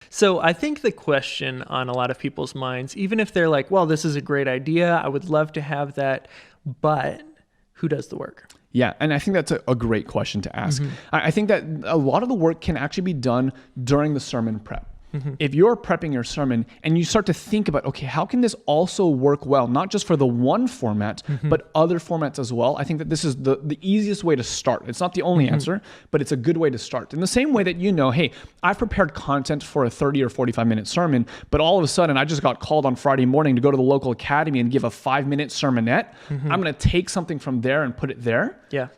So I think the question on a lot of people's minds, even if they're like, well, this is a great idea, I would love to have that, but who does the work? Yeah, and I think that's a great question to ask. I think that a lot of the work can actually be done during the sermon prep. If you're prepping your sermon and you start to think about, okay, how can this also work well, not just for the one format, but other formats as well? I think that this is the easiest way to start. It's not the only answer, but it's a good way to start. In the same way that, hey, I've prepared content for a 30 or 45-minute sermon, but all of a sudden I just got called on Friday morning to go to the local academy and give a 5-minute sermonette. I'm going to take something from there and put it there. Yeah.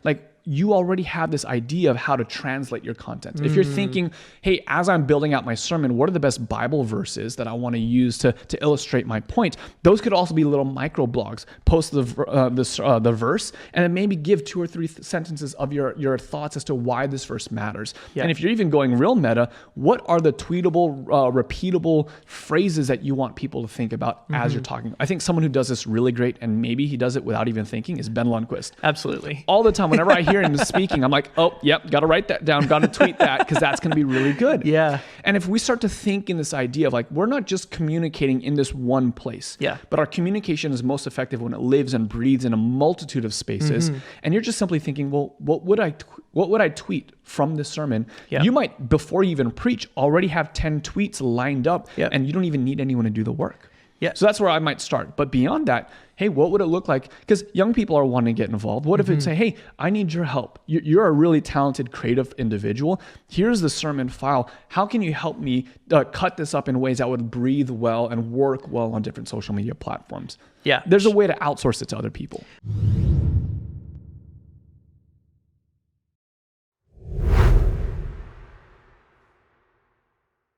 You already have this idea of how to translate your content. If you're thinking, hey, as I'm building out my sermon, what are the best Bible verses that I want to use to illustrate my point? Those could also be little micro blogs. Post the verse, and then maybe give 2 or 3 sentences of your thoughts as to why this verse matters. Yeah. And if you're even going real meta, what are the tweetable, repeatable phrases that you want people to think about as you're talking? I think someone who does this really great, and maybe he does it without even thinking, is Ben Lundquist. Absolutely. All the time, whenever I hear him speaking, I'm like, oh, yep, got to write that down, got to tweet that, because that's going to be really good. Yeah. And if we start to think in this idea of we're not just communicating in this one place, but our communication is most effective when it lives and breathes in a multitude of spaces. And you're just simply thinking, well, what would I tweet from this sermon? You might, before you even preach, already have 10 tweets lined up, and you don't even need anyone to do the work. Yeah. So that's where I might start. But beyond that, hey, what would it look like? Because young people are wanting to get involved. What if it say, hey, I need your help. You're a really talented, creative individual. Here's the sermon file. How can you help me cut this up in ways that would breathe well and work well on different social media platforms? Yeah. There's a way to outsource it to other people.